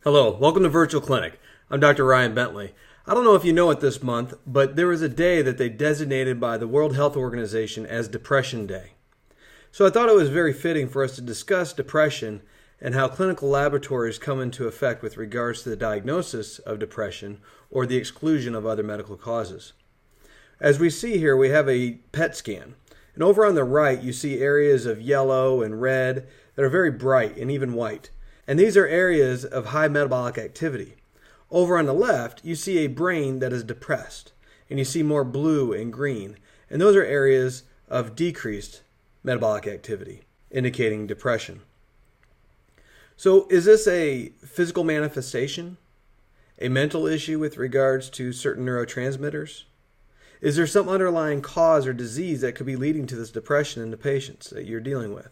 Hello, welcome to VirtualClinic. I'm Dr. Ryan Bentley. I don't know if you know it this month, but there was a day that they designated by the World Health Organization as Depression Day. So I thought it was very fitting for us to discuss depression and how clinical laboratories come into effect with regards to the diagnosis of depression or the exclusion of other medical causes. As we see here, we have a PET scan. And over on the right, you see areas of yellow and red that are very bright and even white. And these are areas of high metabolic activity. Over on the left, you see a brain that is depressed, and you see more blue and green. And those are areas of decreased metabolic activity, indicating depression. So is this a physical manifestation? A mental issue with regards to certain neurotransmitters? Is there some underlying cause or disease that could be leading to this depression in the patients that you're dealing with?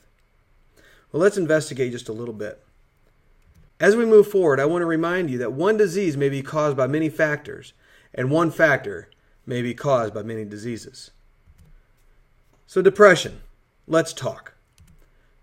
Well, let's investigate just a little bit. As we move forward, I want to remind you that one disease may be caused by many factors, and one factor may be caused by many diseases. So depression. Let's talk.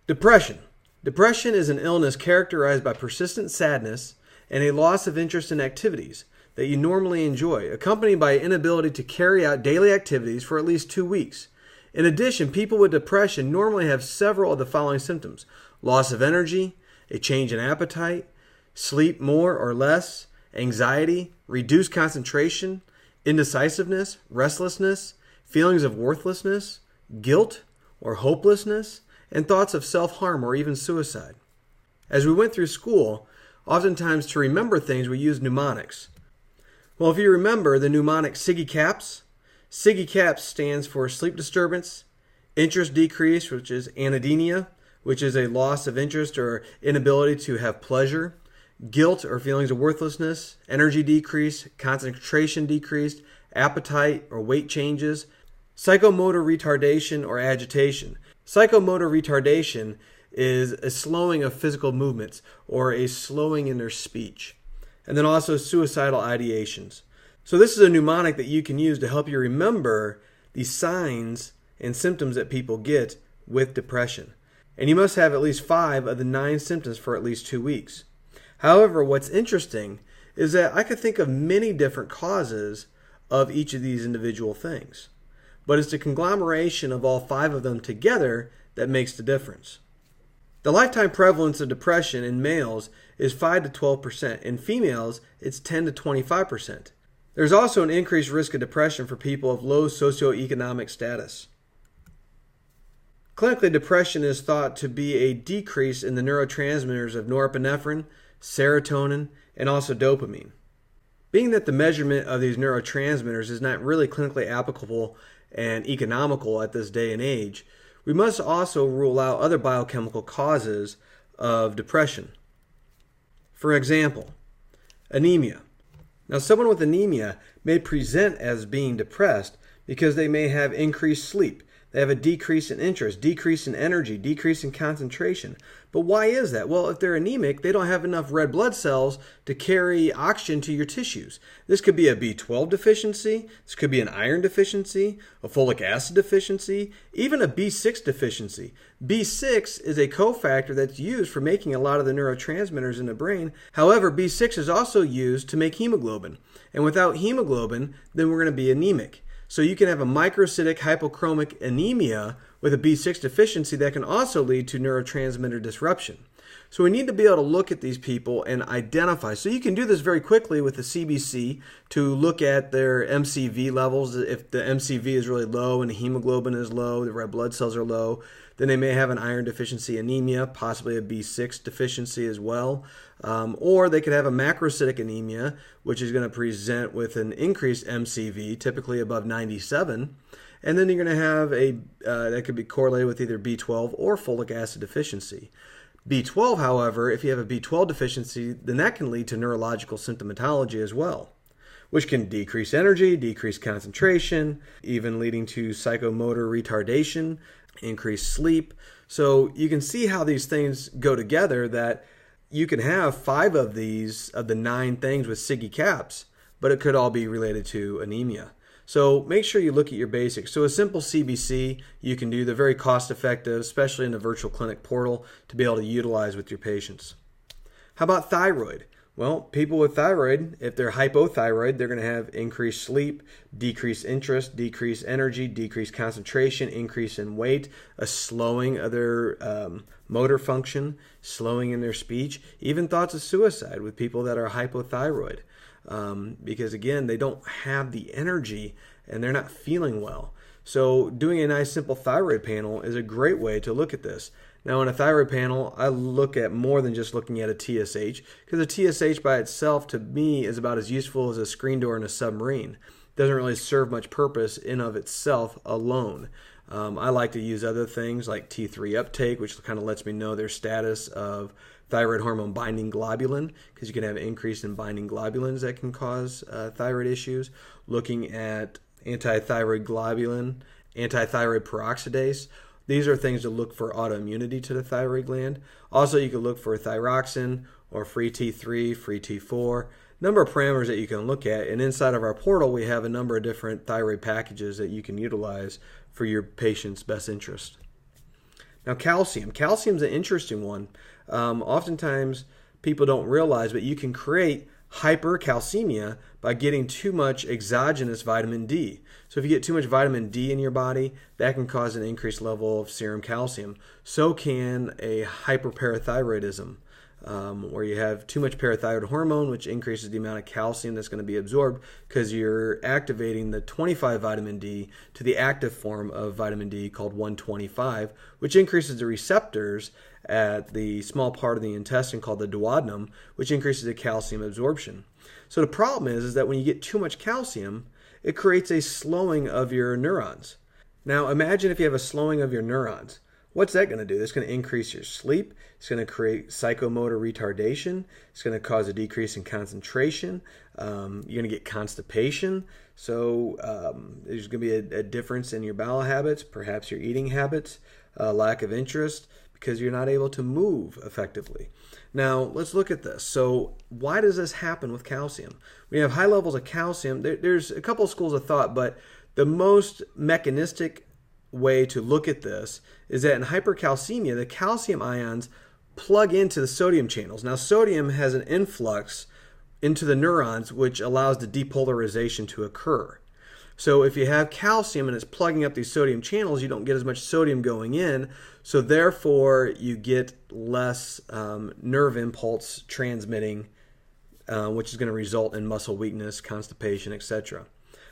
Depression. Depression is an illness characterized by persistent sadness and a loss of interest in activities that you normally enjoy, accompanied by inability to carry out daily activities for at least 2 weeks. In addition, people with depression normally have several of the following symptoms: loss of energy, a change in appetite, sleep more or less, anxiety, reduced concentration, indecisiveness, restlessness, feelings of worthlessness, guilt or hopelessness, and thoughts of self-harm or even suicide. As we went through school, oftentimes to remember things we used mnemonics. Well, if you remember the mnemonic SIGI-CAPS, SIGI-CAPS stands for sleep disturbance, interest decrease, which is anhedonia, which is a loss of interest or inability to have pleasure, guilt or feelings of worthlessness, energy decrease, concentration decreased, appetite or weight changes, psychomotor retardation or agitation. Psychomotor retardation is a slowing of physical movements or a slowing in their speech. And then also suicidal ideations. So this is a mnemonic that you can use to help you remember the signs and symptoms that people get with depression. And you must have at least 5 of the 9 symptoms for at least 2 weeks. However, what's interesting is that I could think of many different causes of each of these individual things. But it's the conglomeration of all 5 of them together that makes the difference. The lifetime prevalence of depression in males is 5 to 12%. In females, it's 10 to 25%. There's also an increased risk of depression for people of low socioeconomic status. Clinically, depression is thought to be a decrease in the neurotransmitters of norepinephrine, serotonin, and also dopamine. Being that the measurement of these neurotransmitters is not really clinically applicable and economical at this day and age, we must also rule out other biochemical causes of depression. For example, anemia. Now, someone with anemia may present as being depressed because they may have increased sleep. They have a decrease in interest, decrease in energy, decrease in concentration. But why is that? Well, if they're anemic, they don't have enough red blood cells to carry oxygen to your tissues. This could be a B12 deficiency, this could be an iron deficiency, a folic acid deficiency, even a B6 deficiency. B6 is a cofactor that's used for making a lot of the neurotransmitters in the brain. However, B6 is also used to make hemoglobin. And without hemoglobin, then we're going to be anemic. So you can have a microcytic hypochromic anemia with a B6 deficiency that can also lead to neurotransmitter disruption. So we need to be able to look at these people and identify. So you can do this very quickly with the CBC to look at their MCV levels. If the MCV is really low and the hemoglobin is low, the red blood cells are low, then they may have an iron deficiency anemia, possibly a B6 deficiency as well. Or they could have a macrocytic anemia, which is going to present with an increased MCV, typically above 97. And then you're going to have that could be correlated with either B12 or folic acid deficiency. B12, however, if you have a B12 deficiency, then that can lead to neurological symptomatology as well, which can decrease energy, decrease concentration, even leading to psychomotor retardation, increased sleep. So you can see how these things go together, that you can have 5 of these, of the 9 things with SIGI-CAPS, but it could all be related to anemia. So make sure you look at your basics. So a simple CBC you can do. They're very cost effective, especially in the VirtualClinic portal, to be able to utilize with your patients. How about thyroid? Well, people with thyroid, if they're hypothyroid, they're going to have increased sleep, decreased interest, decreased energy, decreased concentration, increase in weight, a slowing of their motor function, slowing in their speech, even thoughts of suicide with people that are hypothyroid. Because again, they don't have the energy and they're not feeling well. So doing a nice simple thyroid panel is a great way to look at this. Now, in a thyroid panel, I look at more than just looking at a TSH, because a TSH by itself, to me, is about as useful as a screen door in a submarine. It doesn't really serve much purpose in of itself alone. I like to use other things like T3 uptake, which kind of lets me know their status of thyroid hormone binding globulin, because you can have an increase in binding globulins that can cause thyroid issues. Looking at antithyroid globulin, antithyroid peroxidase. These are things to look for autoimmunity to the thyroid gland. Also, you can look for thyroxine or free T3, free T4, number of parameters that you can look at. And inside of our portal, we have a number of different thyroid packages that you can utilize for your patient's best interest. Now, calcium. Calcium is an interesting one. Oftentimes, people don't realize, but you can create hypercalcemia by getting too much exogenous vitamin D. So if you get too much vitamin D in your body, that can cause an increased level of serum calcium. So can a hyperparathyroidism, where you have too much parathyroid hormone, which increases the amount of calcium that's going to be absorbed because you're activating the 25 vitamin D to the active form of vitamin D called 125, which increases the receptors at the small part of the intestine called the duodenum, which increases the calcium absorption. So the problem is that when you get too much calcium, it creates a slowing of your neurons. Now imagine if you have a slowing of your neurons. What's that going to do? That's going to increase your sleep. It's going to create psychomotor retardation. It's going to cause a decrease in concentration. You're going to get constipation. So there's going to be a difference in your bowel habits, perhaps your eating habits, lack of interest, because you're not able to move effectively. Now, let's look at this. So why does this happen with calcium? When you have high levels of calcium, there's a couple of schools of thought, but the most mechanistic way to look at this is that in hypercalcemia, the calcium ions plug into the sodium channels. Now, sodium has an influx into the neurons, which allows the depolarization to occur. So if you have calcium and it's plugging up these sodium channels, you don't get as much sodium going in. So therefore, you get less nerve impulse transmitting, which is going to result in muscle weakness, constipation, etc.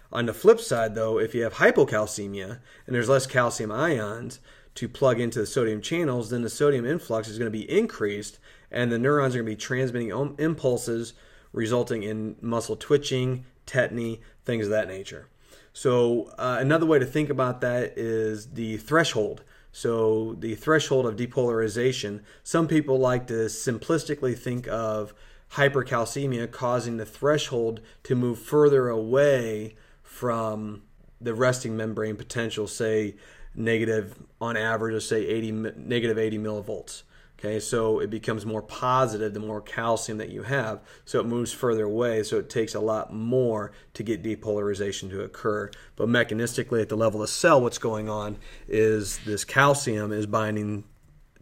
On the flip side, though, if you have hypocalcemia and there's less calcium ions to plug into the sodium channels, then the sodium influx is going to be increased and the neurons are going to be transmitting impulses, resulting in muscle twitching, tetany, things of that nature. So another way to think about that is the threshold. So the threshold of depolarization. Some people like to simplistically think of hypercalcemia causing the threshold to move further away from the resting membrane potential, say negative, on average, let's say negative 80 millivolts. Okay, so it becomes more positive the more calcium that you have, so it moves further away, so it takes a lot more to get depolarization to occur. But mechanistically, at the level of the cell, what's going on is this calcium is binding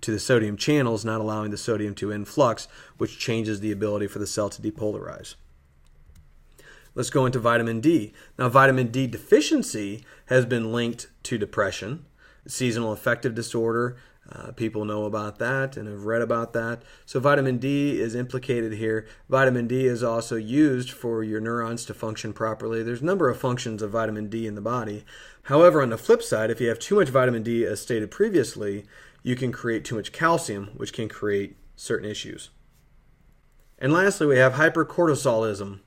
to the sodium channels, not allowing the sodium to influx, which changes the ability for the cell to depolarize. Let's go into vitamin D. Now, vitamin D deficiency has been linked to depression, seasonal affective disorder. People know about that and have read about that. So vitamin D is implicated here. Vitamin D is also used for your neurons to function properly. There's a number of functions of vitamin D in the body. However, on the flip side, if you have too much vitamin D, as stated previously, you can create too much calcium, which can create certain issues. And lastly, we have hypercortisolism.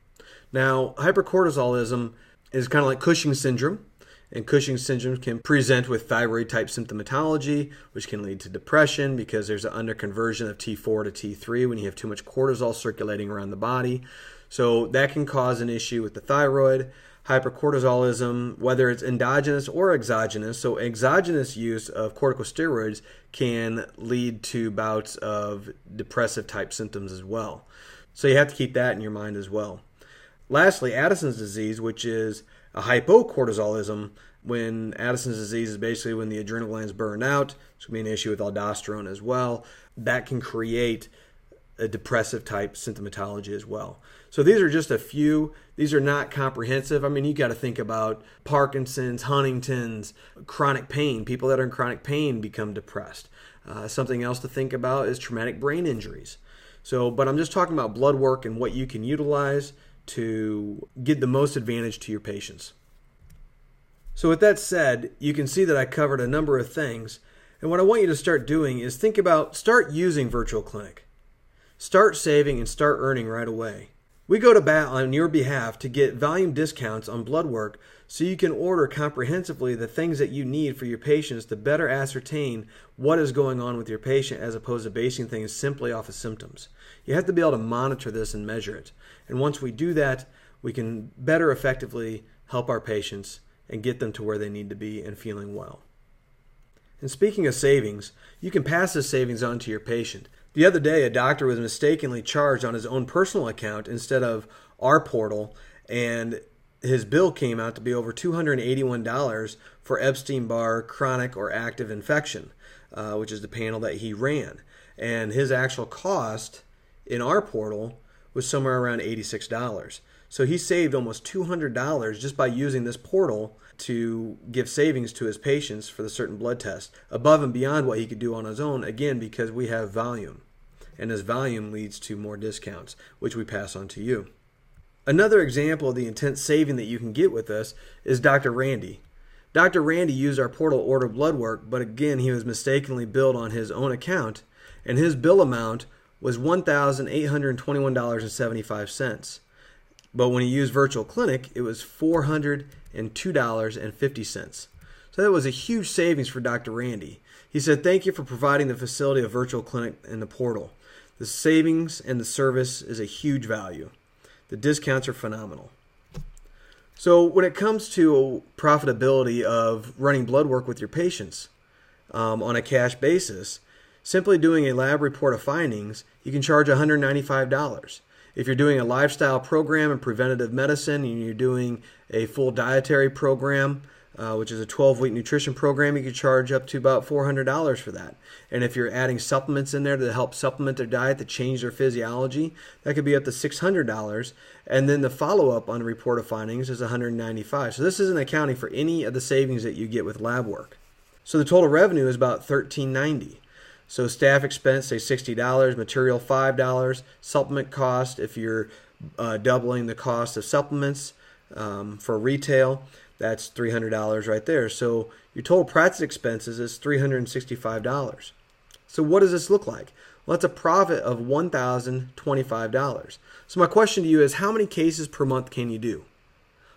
Now, hypercortisolism is kind of like Cushing's syndrome. And Cushing's syndrome can present with thyroid-type symptomatology, which can lead to depression because there's an underconversion of T4 to T3 when you have too much cortisol circulating around the body. So that can cause an issue with the thyroid. Hypercortisolism, whether it's endogenous or exogenous, so exogenous use of corticosteroids can lead to bouts of depressive-type symptoms as well. So you have to keep that in your mind as well. Lastly, Addison's disease, which is a hypocortisolism. When Addison's disease is basically when the adrenal glands burn out. It's going to be an issue with aldosterone as well. That can create a depressive type symptomatology as well. So these are just a few. These are not comprehensive. I mean, you got to think about Parkinson's, Huntington's, chronic pain. People that are in chronic pain become depressed. Something else to think about is traumatic brain injuries. But I'm just talking about blood work and what you can utilize to get the most advantage to your patients. So with that said, you can see that I covered a number of things. And what I want you to start doing is start using VirtualClinic. Start saving and start earning right away. We go to bat on your behalf to get volume discounts on blood work so you can order comprehensively the things that you need for your patients to better ascertain what is going on with your patient as opposed to basing things simply off of symptoms. You have to be able to monitor this and measure it. And once we do that, we can better effectively help our patients and get them to where they need to be and feeling well. And speaking of savings, you can pass this savings on to your patient. The other day, a doctor was mistakenly charged on his own personal account instead of our portal, and his bill came out to be over $281 for Epstein-Barr chronic or active infection, which is the panel that he ran. And his actual cost in our portal was somewhere around $86. So he saved almost $200 just by using this portal to give savings to his patients for the certain blood test, above and beyond what he could do on his own, again, because we have volume. And this volume leads to more discounts, which we pass on to you. Another example of the intense saving that you can get with us is Dr. Randy. Dr. Randy used our portal to order blood work, but again, he was mistakenly billed on his own account, and his bill amount was $1,821.75. But when he used VirtualClinic, it was $402.50. So that was a huge savings for Dr. Randy. He said, "Thank you for providing the facility of VirtualClinic and the portal. The savings and the service is a huge value. The discounts are phenomenal." So when it comes to profitability of running blood work with your patients on a cash basis, simply doing a lab report of findings, you can charge $195. If you're doing a lifestyle program in preventative medicine and you're doing a full dietary program, which is a 12-week nutrition program, you could charge up to about $400 for that. And if you're adding supplements in there to help supplement their diet to change their physiology, that could be up to $600. And then the follow-up on the report of findings is $195. So this isn't accounting for any of the savings that you get with lab work. So the total revenue is about $1,390. So staff expense, say $60, material $5, supplement cost, if you're doubling the cost of supplements for retail, that's $300 right there. So your total practice expenses is $365. So what does this look like? Well, that's a profit of $1,025. So my question to you is, how many cases per month can you do?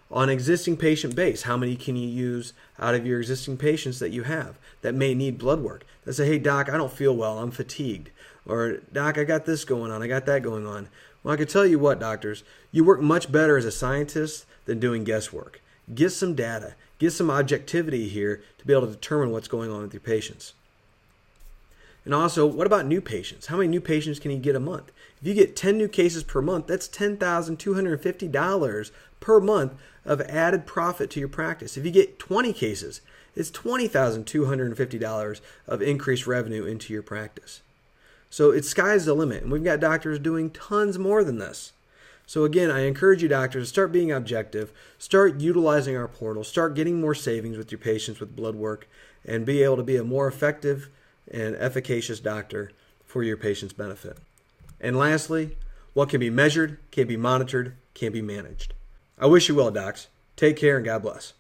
On existing patient base, how many can you use out of your existing patients that you have that may need blood work? That say, "Hey, doc, I don't feel well. I'm fatigued." Or, "Doc, I got this going on. I got that going on." Well, I can tell you what, doctors, you work much better as a scientist than doing guesswork. Get some data. Get some objectivity here to be able to determine what's going on with your patients. And also, what about new patients? How many new patients can you get a month? If you get 10 new cases per month, that's $10,250 per month of added profit to your practice. If you get 20 cases, it's $20,250 of increased revenue into your practice. So it's sky's the limit, and we've got doctors doing tons more than this. So again, I encourage you doctors to start being objective, start utilizing our portal, start getting more savings with your patients with blood work, and be able to be a more effective and efficacious doctor for your patient's benefit. And lastly, what can be measured, can be monitored, can be managed. I wish you well, docs. Take care and God bless.